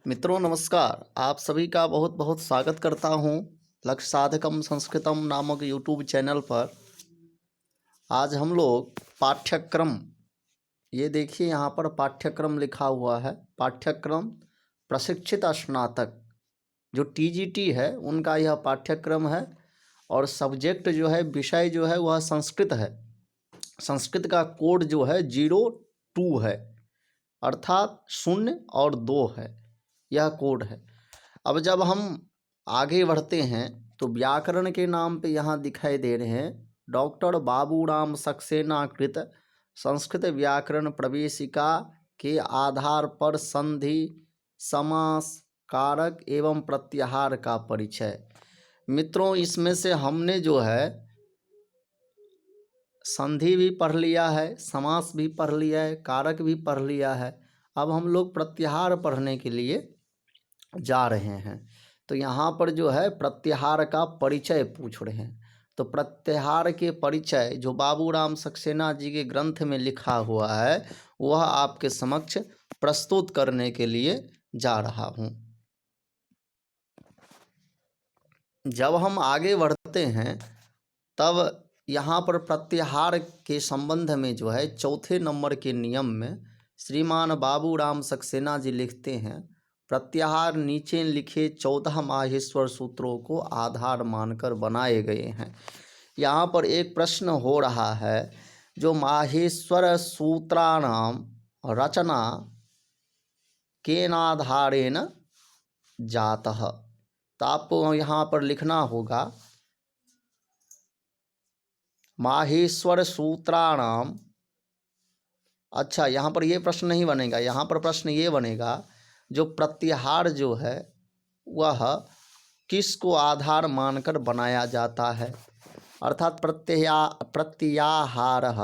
मित्रों नमस्कार। आप सभी का बहुत बहुत स्वागत करता हूं लक्ष्य साधकम संस्कृतम नामक यूट्यूब चैनल पर। आज हम लोग पाठ्यक्रम, ये देखिए यहाँ पर पाठ्यक्रम लिखा हुआ है। पाठ्यक्रम प्रशिक्षित स्नातक जो टीजीटी है उनका यह पाठ्यक्रम है और सब्जेक्ट जो है, विषय जो है वह संस्कृत है। संस्कृत का कोड जो है 02 है, अर्थात 0 और 2 है, यह कोड है। अब जब हम आगे बढ़ते हैं तो व्याकरण के नाम पे यहाँ दिखाई दे रहे हैं डॉक्टर बाबूराम सक्सेना कृत संस्कृत व्याकरण प्रवेशिका के आधार पर संधि, समास, कारक एवं प्रत्याहार का परिचय। मित्रों, इसमें से हमने जो है संधि भी पढ़ लिया है, समास भी पढ़ लिया है, कारक भी पढ़ लिया है। अब हम लोग प्रत्याहार पढ़ने के लिए जा रहे हैं। तो यहाँ पर जो है प्रत्याहार का परिचय पूछ रहे हैं। तो प्रत्याहार के परिचय जो बाबूराम सक्सेना जी के ग्रंथ में लिखा हुआ है वह आपके समक्ष प्रस्तुत करने के लिए जा रहा हूँ। जब हम आगे बढ़ते हैं तब यहाँ पर प्रत्याहार के संबंध में जो है चौथे नंबर के नियम में श्रीमान बाबूराम सक्सेना जी लिखते हैं, प्रत्याहार नीचे लिखे 14 माहेश्वर सूत्रों को आधार मानकर बनाए गए हैं। यहाँ पर एक प्रश्न हो रहा है, जो माहेश्वर सूत्राणाम रचना केनाधारेण जातः। तो आपको यहाँ पर लिखना होगा माहेश्वर सूत्राणाम। अच्छा, यहाँ पर ये प्रश्न नहीं बनेगा, यहाँ पर प्रश्न ये बनेगा जो प्रत्याहार जो है वह किसको आधार मानकर बनाया जाता है, अर्थात प्रत्याहारः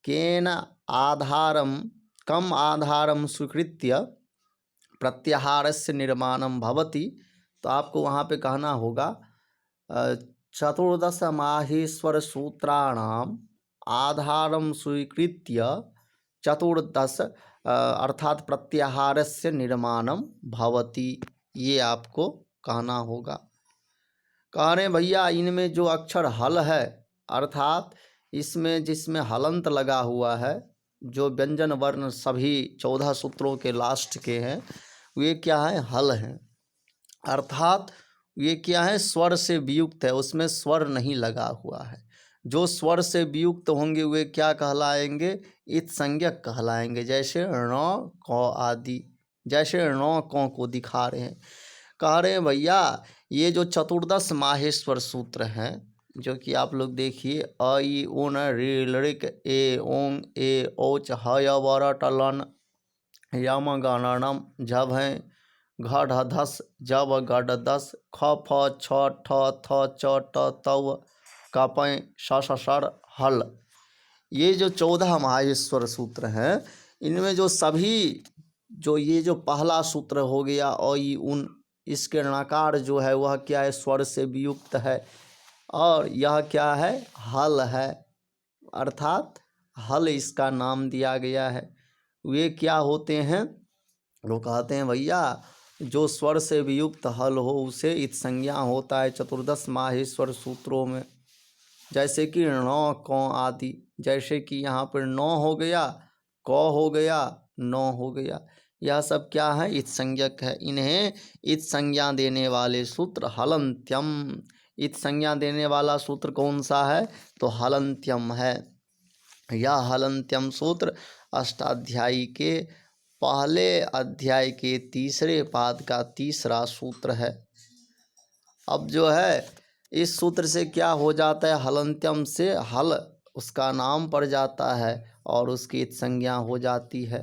केन आधारम कम आधारम स्वीकृत्य प्रत्याहारस्य निर्माणं भवति। तो आपको वहाँ पे कहना होगा 14 माहेश्वर सूत्राणाम आधारम स्वीकृत्य 14 अर्थात प्रत्याहारस्य निर्माणं भवति, ये आपको कहना होगा। कह रहे भैया इनमें जो अक्षर हल है, अर्थात इसमें जिसमें हलंत लगा हुआ है, जो व्यंजन वर्ण सभी 14 सूत्रों के लास्ट के हैं वे क्या है, हल हैं। अर्थात ये क्या है, स्वर से वियुक्त है, उसमें स्वर नहीं लगा हुआ है। जो स्वर से वियुक्त होंगे वे क्या कहलाएंगे, इत संज्ञक कहलाएंगे। जैसे ण क आदि, जैसे ण क को दिखा रहे हैं। कह रहे हैं भैया ये जो 14 माहेश्वर सूत्र हैं, जो कि आप लोग देखिए अ ई उन ऋ लृक ए ओंग ए औच हय वर टलन यम गणनम झभ हैं घ ढ धस जब गड दस ख फ छ ठ थ च ट तव कपय श श सर हल। ये जो 14 माहेश्वर सूत्र हैं, इनमें जो सभी जो ये जो पहला सूत्र हो गया अ ई उन, इसके णकार जो है वह क्या है, स्वर से वियुक्त है, और यह क्या है, हल है, अर्थात हल इसका नाम दिया गया है। वे क्या होते हैं, लोग कहते हैं भैया जो स्वर से वियुक्त हल हो उसे इत संज्ञा होता है 14 माहेश्वर सूत्रों में। जैसे कि ण क आदि, जैसे कि यहाँ पर न हो गया, क हो गया, न हो गया, यह सब क्या है, इत संज्ञक है। इन्हें इत संज्ञा देने वाले सूत्र हलंत्यम। इत संज्ञा देने वाला सूत्र कौन सा है, तो हलंत्यम है। यह हलंत्यम सूत्र अष्टाध्यायी के पहले अध्याय के तीसरे पाद का तीसरा सूत्र है। अब जो है इस सूत्र से क्या हो जाता है, हलंत्यम से हल उसका नाम पड़ जाता है और उसकी संज्ञा हो जाती है।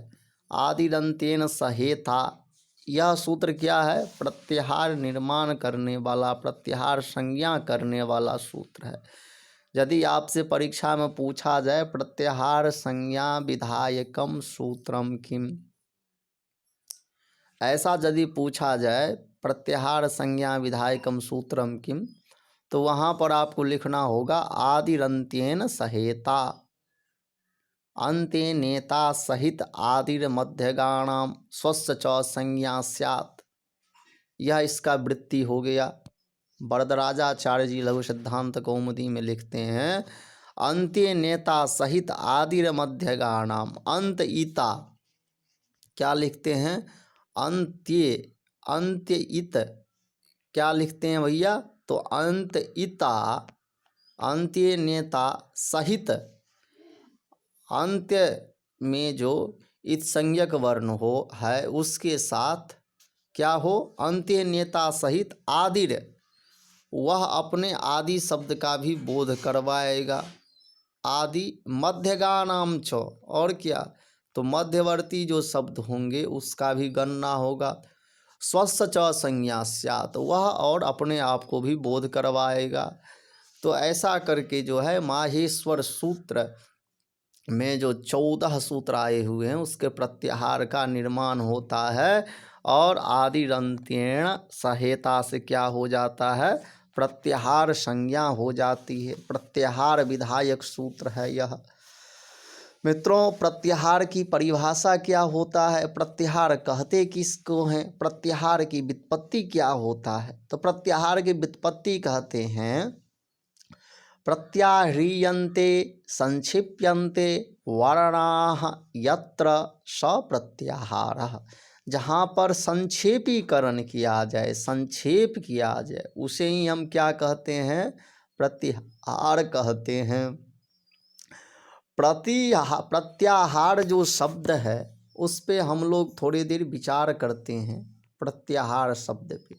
आदिरंतेन सहेता, यह सूत्र क्या है, प्रत्याहार निर्माण करने वाला, प्रत्याहार संज्ञा करने वाला सूत्र है। यदि आपसे परीक्षा में पूछा जाए प्रत्याहार संज्ञा विधायकम सूत्रम किम, ऐसा यदि पूछा जाए प्रत्याहार संज्ञा विधायकम सूत्रम किम, तो वहाँ पर आपको लिखना होगा आदिरंत्येन सहेता। अन्ते नेता सहित आदिर्मध्यगाणाम स्वस्य च संज्ञा स्यात्। यह इसका वृत्ति हो गया। वरदराजाचार्य जी लघु सिद्धांत कौमुदी में लिखते हैं, अंत्य नेता सहित आदिर मध्यगाणाम। अंत ईता क्या लिखते हैं? अंत्य, अंत्य इत क्या लिखते हैं भैया? तो अंत ईता, अंत्य नेता सहित, अंत्य में जो इत संज्ञक वर्ण हो है उसके साथ क्या हो? अंत्य नेता सहित आदिर, वह अपने आदि शब्द का भी बोध करवाएगा। आदि मध्यगानाम च, और क्या? तो मध्यवर्ती जो शब्द होंगे उसका भी गणना होगा। स्वस्य च संज्ञा स्यात्, वह और अपने आप को भी बोध करवाएगा। तो ऐसा करके जो है माहेश्वर सूत्र में जो 14 सूत्र आए हुए हैं उसके प्रत्याहार का निर्माण होता है, और आदिरंत्येण सहेता से क्या हो जाता है? प्रत्याहार संज्ञा हो जाती है। प्रत्याहार विधायक सूत्र है यह। मित्रों, प्रत्याहार की परिभाषा क्या होता है? प्रत्याहार कहते किसको हैं? प्रत्याहार की व्युत्पत्ति क्या होता है? तो प्रत्याहार की व्युत्पत्ति कहते हैं प्रत्याह्रियन्ते संक्षिप्यन्ते वर्णाः यत्र स प्रत्याहारः। जहाँ पर संक्षेपीकरण किया जाए, संक्षेप किया जाए, उसे ही हम क्या कहते हैं? प्रत्याहार कहते हैं। प्रत्याहार जो शब्द है उस पे हम लोग थोड़ी देर विचार करते हैं। प्रत्याहार शब्द पे,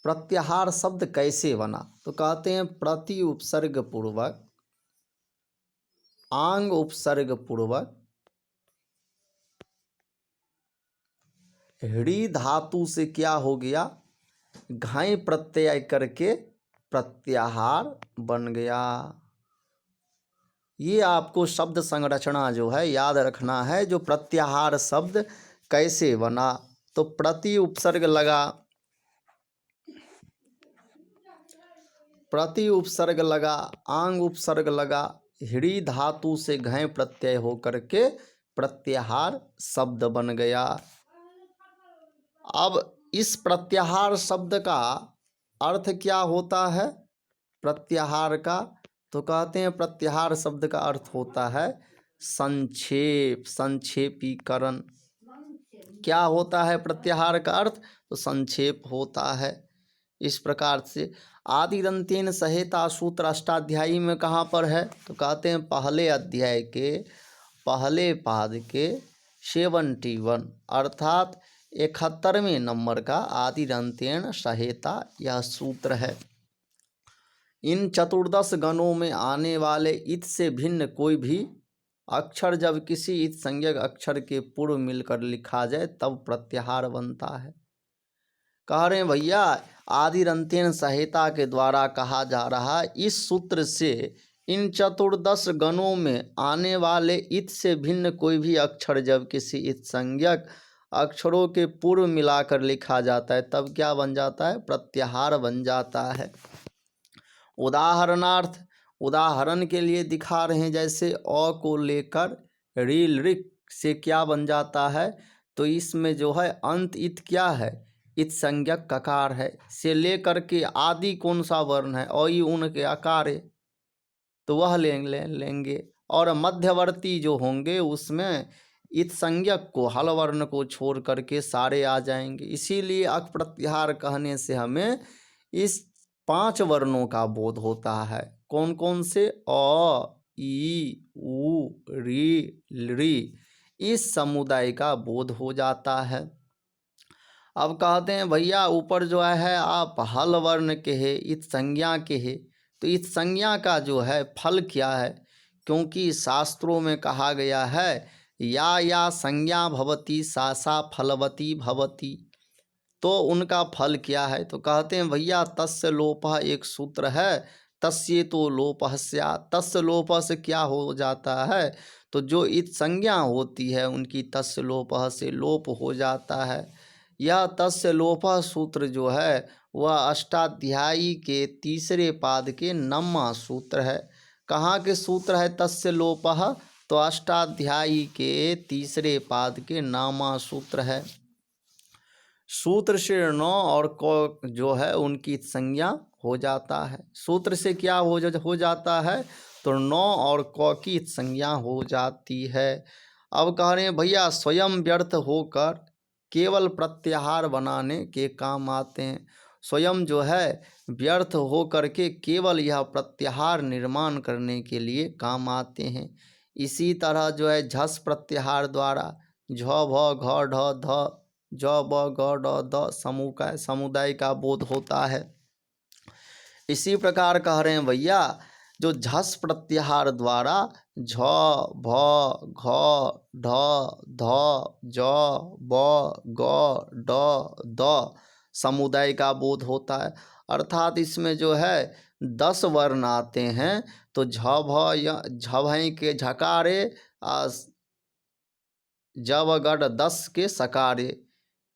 प्रत्याहार शब्द कैसे बना? तो कहते हैं प्रति उपसर्ग पूर्वक, आंग उपसर्ग पूर्वक, हृ धातु से क्या हो गया? घाई प्रत्यय करके प्रत्याहार बन गया। ये आपको शब्द संरचना जो है याद रखना है। जो प्रत्याहार शब्द कैसे बना? तो प्रति उपसर्ग लगा, प्रति उपसर्ग लगा, आंग उपसर्ग लगा, हृ धातु से घय प्रत्यय हो करके प्रत्याहार शब्द बन गया। अब इस प्रत्याहार शब्द का अर्थ क्या होता है? प्रत्याहार का, तो कहते हैं प्रत्याहार शब्द का अर्थ होता है संक्षेप, संक्षेपीकरण। क्या होता है प्रत्याहार का अर्थ? तो संक्षेप होता है। इस प्रकार से आदिरंत्येन सहेता सूत्र अष्टाध्यायी में कहाँ पर है? तो कहते हैं पहले अध्याय के पहले पाद के 71 अर्थात 71वें नंबर का आदिरंत्येन सहेता यह सूत्र है। इन 14 गणों में आने वाले इत से भिन्न कोई भी अक्षर जब किसी इत संज्ञक अक्षर के पूर्व मिलकर लिखा जाए तब प्रत्याहार बनता है। कह रहे हैं भैया आदिरंत्येन सहेता के द्वारा कहा जा रहा है इस सूत्र से इन 14 गणों में आने वाले इत से भिन्न कोई भी अक्षर जब किसी इत संज्ञक अक्षरों के पूर्व मिलाकर लिखा जाता है तब क्या बन जाता है? प्रत्याहार बन जाता है। उदाहरणार्थ, उदाहरण के लिए दिखा रहे हैं, जैसे अ को लेकर रील रिक से क्या बन जाता है? तो इसमें जो है अंत इत क्या है? इत संज्ञक ककार है। से लेकर के आदि कौन सा वर्ण है? अ ई उन के आकार है, तो वह लेंगे। और मध्यवर्ती जो होंगे उसमें इत संज्ञक को, हल वर्ण को छोड़ करके सारे आ जाएंगे। इसीलिए अक प्रत्याहार कहने से हमें इस 5 वर्णों का बोध होता है। कौन कौन से? अ ई उ री री, इस समुदाय का बोध हो जाता है। अब कहते हैं भैया ऊपर जो है आप हल वर्ण के है, इत संज्ञा के है, तो इत संज्ञा का जो है फल क्या है? क्योंकि शास्त्रों में कहा गया है या संज्ञा भवती सा सा फलवती भवती, तो उनका फल क्या है? तो कहते हैं भैया तस्य लोपः, एक सूत्र है तस्य तो लोपः स्यात्। तस्य लोपः से क्या हो जाता है? तो जो इत संज्ञा होती है उनकी तस्य लोपः से लोप हो जाता है। यह तस्य लोपः सूत्र जो है वह अष्टाध्यायी के तीसरे पाद के 9वां सूत्र है। कहाँ के सूत्र है तस्य लोपः, तो अष्टाध्यायी के तीसरे पाद के नामा सूत्र है। सूत्र से न और क जो है उनकी संज्ञा हो जाता है। सूत्र से क्या हो जाता है, तो न और क की संज्ञा हो जाती है। अब कह रहे हैं भैया स्वयं व्यर्थ होकर केवल प्रत्याहार बनाने के काम आते हैं। स्वयं जो है व्यर्थ हो करके केवल यह प्रत्याहार निर्माण करने के लिए काम आते हैं। इसी तरह जो है झस प्रत्याहार द्वारा झ भ घ ढ ध ज ब ग ड द समुदाय का बोध होता है। इसी प्रकार कह रहे हैं भैया जो झस प्रत्याहार द्वारा झ भ घ ढ ध ज ब ग ड द समुदाय का बोध होता है। अर्थात इसमें जो है 10 वर्ण आते हैं, तो झ भ झ के झकारे जब गढ़ 10 के सकारे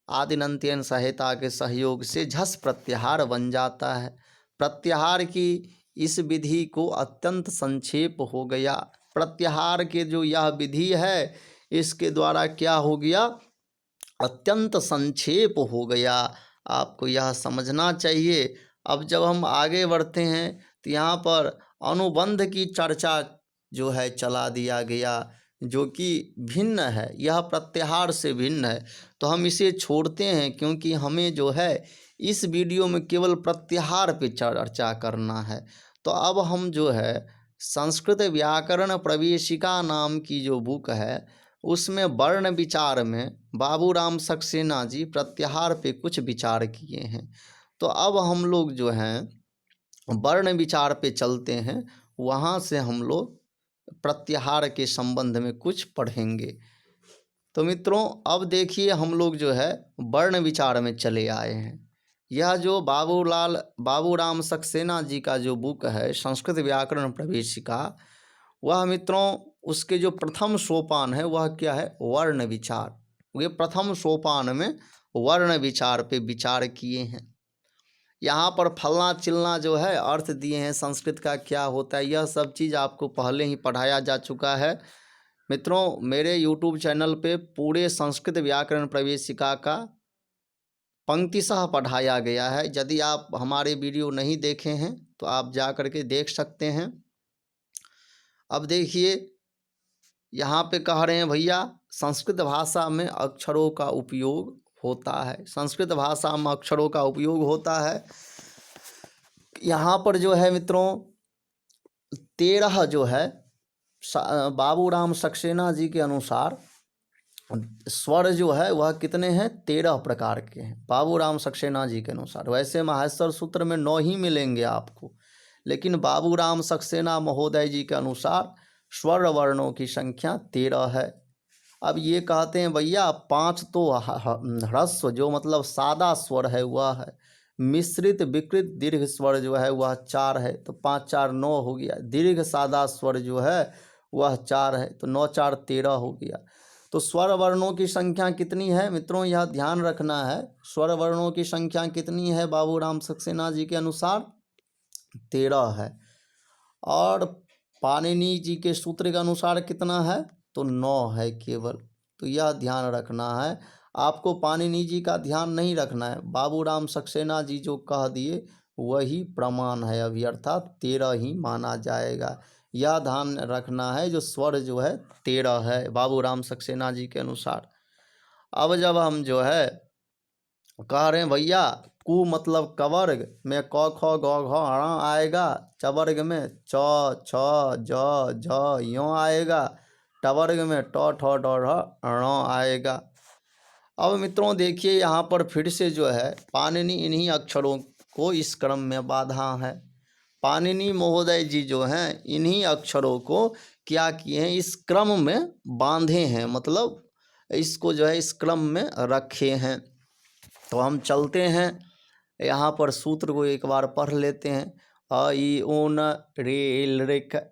आदिनंत्यन सहायता के सहयोग से झस प्रत्याहार बन जाता है। प्रत्याहार की इस विधि को अत्यंत संक्षेप हो गया। प्रत्याहार के जो यह विधि है इसके द्वारा क्या हो गया, अत्यंत संक्षेप हो गया। आपको यह समझना चाहिए। अब जब हम आगे बढ़ते हैं तो यहाँ पर अनुबंध की चर्चा जो है चला दिया गया, जो कि भिन्न है, यह प्रत्याहार से भिन्न है। तो हम इसे छोड़ते हैं क्योंकि हमें जो है इस वीडियो में केवल प्रत्याहार पे चर्चा करना है। तो अब हम जो है संस्कृत व्याकरण प्रवेशिका नाम की जो बुक है उसमें वर्ण विचार में बाबूराम सक्सेना जी प्रत्याहार पे कुछ विचार किए हैं। तो अब हम लोग जो हैं वर्ण विचार पे चलते हैं, वहाँ से हम लोग प्रत्याहार के संबंध में कुछ पढ़ेंगे। तो मित्रों अब देखिए हम लोग जो है वर्ण विचार में चले आए हैं। यह जो बाबूराम सक्सेना जी का जो बुक है संस्कृत व्याकरण प्रवेशिका, वह मित्रों उसके जो प्रथम सोपान है वह क्या है, वर्ण विचार। वे प्रथम सोपान में वर्ण विचार पे विचार किए हैं। यहाँ पर फलना चिलना जो है अर्थ दिए हैं, संस्कृत का क्या होता है, यह सब चीज़ आपको पहले ही पढ़ाया जा चुका है। मित्रों मेरे YouTube चैनल पे पूरे संस्कृत व्याकरण प्रवेशिका का पंक्तिशः पढ़ाया गया है। यदि आप हमारे वीडियो नहीं देखे हैं तो आप जा कर के देख सकते हैं। अब देखिए यहाँ पे कह रहे हैं भैया संस्कृत भाषा में अक्षरों का उपयोग होता है। संस्कृत भाषा में अक्षरों का उपयोग होता है। यहाँ पर जो है मित्रों 13 जो है बाबूराम सक्सेना जी के अनुसार स्वर जो है वह कितने हैं, 13 प्रकार के हैं बाबूराम सक्सेना जी के अनुसार। वैसे माहेश्वर सूत्र में 9 ही मिलेंगे आपको, लेकिन बाबूराम सक्सेना महोदय जी के अनुसार स्वर वर्णों की संख्या 13 है। अब ये कहते हैं भैया 5 तो ह्रस्व जो मतलब सादा स्वर है वह है, मिश्रित विकृत दीर्घ स्वर जो है वह 4 है, तो 5 4 9 हो गया। दीर्घ सादा स्वर जो है वह 4 है, तो 9 4 13 हो गया। तो स्वर वर्णों की संख्या कितनी है मित्रों, यह ध्यान रखना है। स्वर वर्णों की संख्या कितनी है बाबूराम सक्सेना जी के अनुसार, 13 है। और पाणिनि जी के सूत्र के अनुसार कितना है, तो 9 है केवल। तो यह ध्यान रखना है आपको, पाणिनि जी का ध्यान नहीं रखना है। बाबूराम सक्सेना जी जो कह दिए वही प्रमाण है अभी, अर्थात 13 ही माना जाएगा। यह ध्यान रखना है जो स्वर जो है 13 है बाबूराम सक्सेना जी के अनुसार। अब जब हम जो है कह रहे हैं भैया कु मतलब कवर्ग में क ख ग घ ण आएगा, चवर्ग में च छ ज झ यों आएगा, टवर्ग में ट ठ ड ढ ण आएगा। अब मित्रों देखिए यहाँ पर फिर से जो है पाणिनि इन्हीं अक्षरों को इस क्रम में बांधा है। पाणिनि महोदय जी जो हैं इन्हीं अक्षरों को क्या किए हैं, इस क्रम में बांधे हैं, मतलब इसको जो है इस क्रम में रखे हैं। तो हम चलते हैं यहाँ पर सूत्र को एक बार पढ़ लेते हैं। अ ई ऊन रे ल रे क।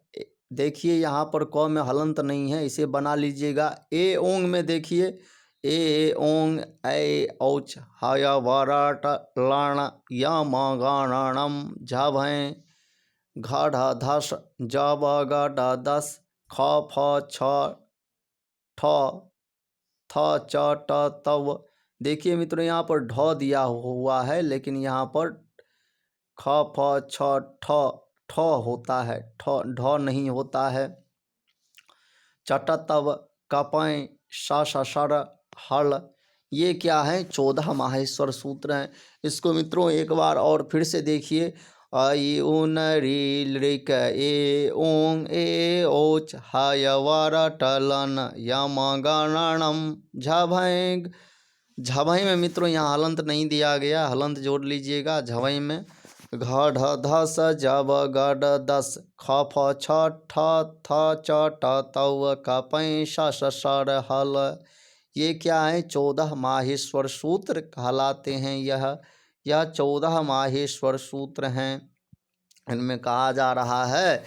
देखिए यहाँ पर क में हलंत नहीं है, इसे बना लीजिएगा। ए ओंग में देखिए ए ओंग ऐ औच हय वरट लण यम गणनम झ भय घ ढ धस ज ब ग ड दस ख फ छ ठ थ च ट तव। देखिए मित्रों यहाँ पर ढ दिया हुआ है, लेकिन यहाँ पर ख फ छ ठ ठ होता है, ठ ढ नहीं होता है। चट तव कपय स सर हल। ये क्या है? 14 माहेश्वर सूत्र हैं। इसको मित्रों एक बार और फिर से देखिए। अ उन री ऋक ए ओंग ए ओच हय वर टलन यम गणनम झभैंग। झभई में मित्रों यहाँ हलंत नहीं दिया गया, हलंत जोड़ लीजिएगा झभई में। घ ढ ध स ज ब ग ड दस ख फ छ ठ थ च ट तव कपय स सर हल। ये क्या है? 14 माहेश्वर सूत्र कहलाते हैं। यह 14 माहेश्वर सूत्र हैं। इनमें कहा जा रहा है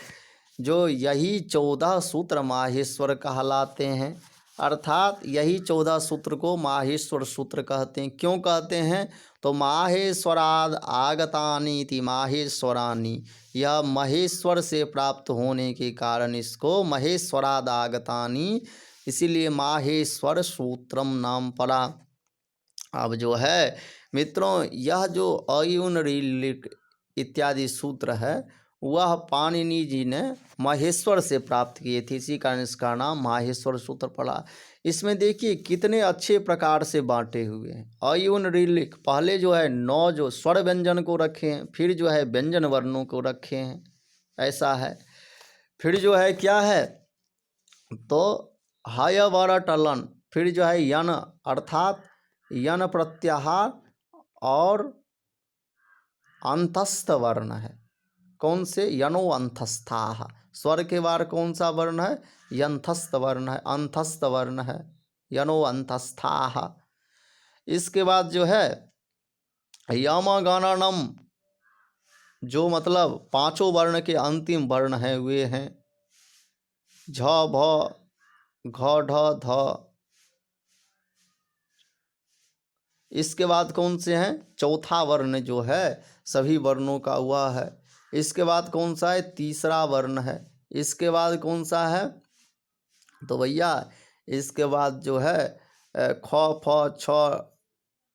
जो यही 14 सूत्र माहेश्वर कहलाते हैं, अर्थात यही 14 सूत्र को माहेश्वर सूत्र कहते हैं। क्यों कहते हैं? तो माहेश्वराद आगतानि इति माहेश्वरानि, यह महेश्वर से प्राप्त होने के कारण इसको महेश्वराद आगतानि, इसीलिए माहेश्वर सूत्रम नाम पड़ा। अब जो है मित्रों यह जो अयुन ऋलिक इत्यादि सूत्र है वह पाणिनि जी ने महेश्वर से प्राप्त किए थे, इसी कारण इसका नाम माहेश्वर सूत्र पड़ा। इसमें देखिए कितने अच्छे प्रकार से बांटे हुए हैं। अयुन ऋलिक पहले जो है 9 जो स्वर व्यंजन को रखे हैं, फिर जो है व्यंजन वर्णों को रखे हैं, ऐसा है। फिर जो है क्या है? तो हय वर टलन, फिर जो है यन अर्थात यन प्रत्याहार और अंतस्थ वर्ण है। कौन से? यनो अंतस्थाः। स्वर के बाद कौन सा वर्ण है? यंथस्थ वर्ण है, अंतस्थ वर्ण है, यनो अंतस्थाः। इसके बाद जो है यम गणनम, जो मतलब 5 वर्ण के अंतिम वर्ण है वे हैं झ भ घ ढ ध। इसके बाद कौन से हैं? चौथा वर्ण जो है सभी वर्णों का हुआ है। इसके बाद कौन सा है? तीसरा वर्ण है। इसके बाद कौन सा है? तो भैया इसके बाद जो है ख फ छ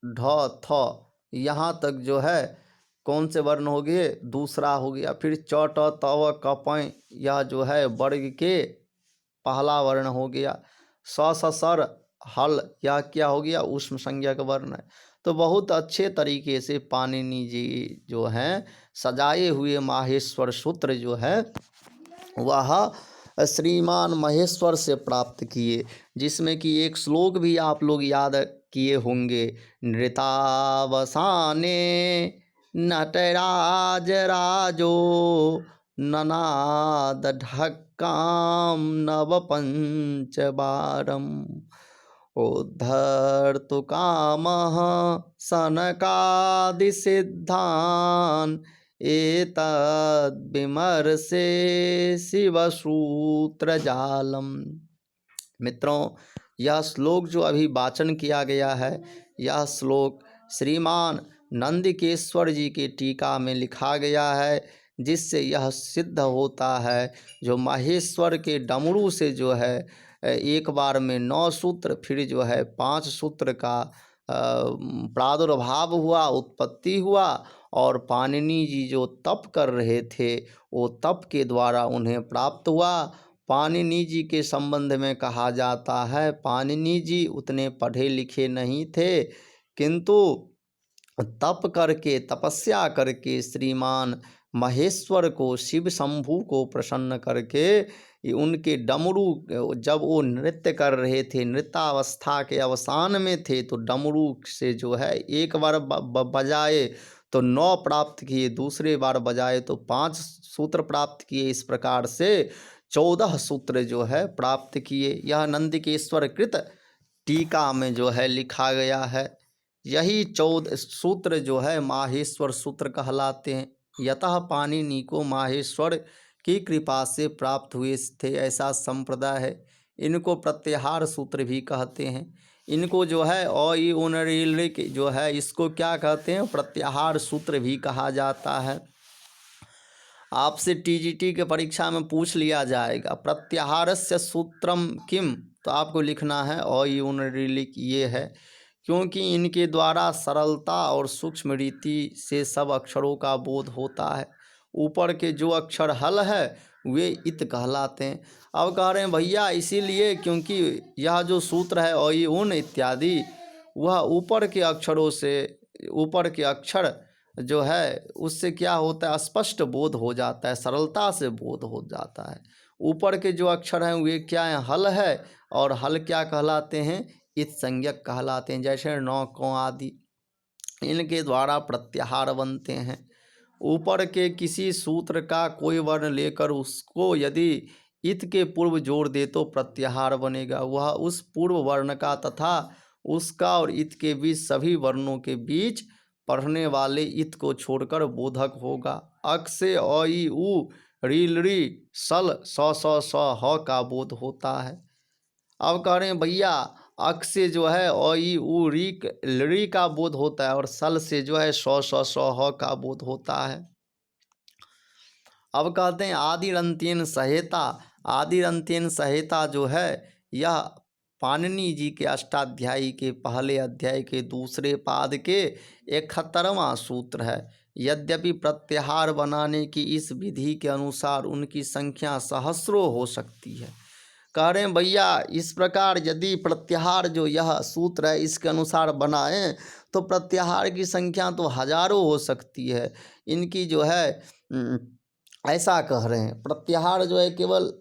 ढ थ, यहाँ तक जो है कौन से वर्ण हो गए? दूसरा हो गया। फिर च ट तव कपय, यह जो है वर्ग के पहला वर्ण हो गया। स स सर हल, यह क्या हो गया? ऊष्म संज्ञक वर्ण है। तो बहुत अच्छे तरीके से पाणिनि जी जो हैं सजाए हुए माहेश्वर सूत्र जो है वह श्रीमान महेश्वर से प्राप्त किए, जिसमें कि एक श्लोक भी आप लोग याद किए होंगे। नृतावसाने नटराज राजो ननाद ढक्काम नव पंचबारम उद्धर्तु कामः सनकादि सिद्धान् एतद् विमर्शे शिवसूत्र जालम। मित्रों यह श्लोक जो अभी वाचन किया गया है, यह श्लोक श्रीमान नंदिकेश्वर जी के टीका में लिखा गया है, जिससे यह सिद्ध होता है जो महेश्वर के डमरू से जो है एक बार में 9 सूत्र, फिर जो है 5 सूत्र का प्रादुर्भाव हुआ, उत्पत्ति हुआ, और पाणिनि जी जो तप कर रहे थे वो तप के द्वारा उन्हें प्राप्त हुआ। पाणिनि जी के संबंध में कहा जाता है पाणिनि जी उतने पढ़े लिखे नहीं थे, किंतु तप करके तपस्या करके श्रीमान महेश्वर को, शिव शंभू को प्रसन्न करके उनके डमरू, जब वो नृत्य कर रहे थे, नृत्यावस्था के अवसान में थे, तो डमरू से जो है एक बार बजाए तो 9 प्राप्त किए, दूसरे बार बजाए तो 5 सूत्र प्राप्त किए। इस प्रकार से 14 सूत्र जो है प्राप्त किए। यह नंदिकेश्वर कृत टीका में जो है लिखा गया है। यही 14 सूत्र जो है माहेश्वर सूत्र कहलाते हैं। यतः पाणिनि को माहेश्वर की कृपा से प्राप्त हुए थे, ऐसा संप्रदाय है। इनको प्रत्याहार सूत्र भी कहते हैं। इनको जो है अयुनरिलिक जो है इसको क्या कहते हैं? प्रत्याहार सूत्र भी कहा जाता है। आपसे टीजीटी के परीक्षा में पूछ लिया जाएगा प्रत्याहारस्य सूत्रम किम, तो आपको लिखना है अ यून ऋलिक ये है, क्योंकि इनके द्वारा सरलता और सूक्ष्म रीति से सब अक्षरों का बोध होता है। ऊपर के जो अक्षर हल है वे इत कहलाते हैं। अब कह रहे हैं भैया इसीलिए क्योंकि यह जो सूत्र है अ ऊन इत्यादि, वह ऊपर के अक्षरों से, ऊपर के अक्षर जो है उससे क्या होता है, स्पष्ट बोध हो जाता है, सरलता से बोध हो जाता है। ऊपर के जो अक्षर हैं वे क्या हैं, हल है, और हल क्या कहलाते हैं, इत संज्ञक कहलाते हैं, जैसे नौ कौ आदि, इनके द्वारा प्रत्याहार बनते हैं। ऊपर के किसी सूत्र का कोई वर्ण लेकर उसको यदि इत के पूर्व जोड़ दे तो प्रत्याहार बनेगा। वह उस पूर्व वर्ण का तथा उसका और इत के बीच सभी वर्णों के बीच पढ़ने वाले इत को छोड़कर बोधक होगा। अक से अ ई उ री री सल स ह का बोध होता है। अब कह रहे हैं भैया अक से जो है अ ई उ री का बोध होता है, और सल से जो है स ह का बोध होता है। अब कहते हैं आदिरंत्येन सहेता। आदिरंत्येन सहेता जो है यह पाणिनि जी के अष्टाध्यायी के पहले अध्याय के दूसरे पाद के 71वां सूत्र है। यद्यपि प्रत्याहार बनाने की इस विधि के अनुसार उनकी संख्या सहस्रों हो सकती है। कह रहे हैं भैया इस प्रकार यदि प्रत्याहार जो यह सूत्र है इसके अनुसार बनाएं तो प्रत्याहार की संख्या तो हजारों हो सकती है। इनकी जो है ऐसा कह रहे हैं प्रत्याहार जो है केवल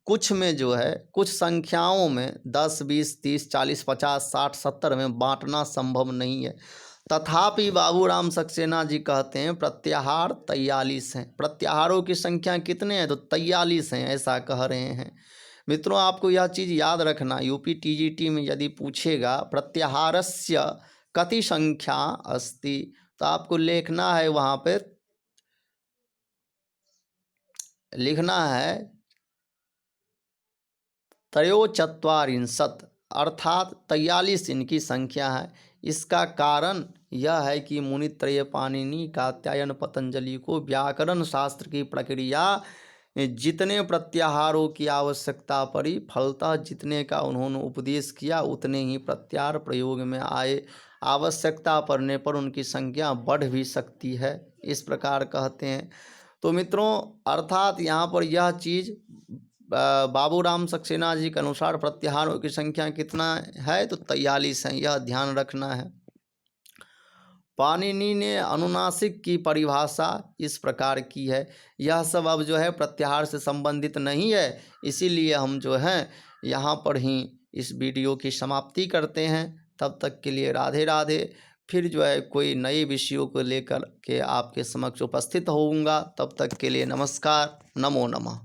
कुछ में जो है, कुछ संख्याओं में 10, 20, 30, 40, 50, 60, 70 में बांटना संभव नहीं है। तथापि बाबूराम सक्सेना जी कहते हैं प्रत्याहार 43 हैं। प्रत्याहारों की संख्या कितने हैं, तो 43 हैं, ऐसा कह रहे हैं। मित्रों आपको यह चीज़ याद रखना, यूपी टीजीटी में यदि पूछेगा प्रत्याहारस्य कति संख्या अस्ति, तो आपको लिखना है, वहाँ पे लिखना है त्रयोचत्वारिंशत्, अर्थात 43 इनकी संख्या है। इसका कारण यह है कि मुनित्रय पाणिनि कात्यायन पतंजलि को व्याकरण शास्त्र की प्रक्रिया जितने प्रत्याहारों की आवश्यकता पड़ी, फलतः जितने का उन्होंने उपदेश किया उतने ही प्रत्याहार प्रयोग में आए। आवश्यकता पड़ने पर उनकी संख्या बढ़ भी सकती है, इस प्रकार कहते हैं। तो मित्रों अर्थात यहाँ पर यह चीज़ बाबूराम सक्सेना जी के अनुसार प्रत्याहारों की संख्या कितना है, तो 43 है, यह ध्यान रखना है। पाणिनि ने अनुनासिक की परिभाषा इस प्रकार की है। यह सब अब जो है प्रत्याहार से संबंधित नहीं है, इसीलिए हम जो है यहाँ पर ही इस वीडियो की समाप्ति करते हैं। तब तक के लिए राधे राधे। फिर जो है कोई नए विषयों को लेकर के आपके समक्ष उपस्थित होऊंगा। तब तक के लिए नमस्कार, नमो नमः।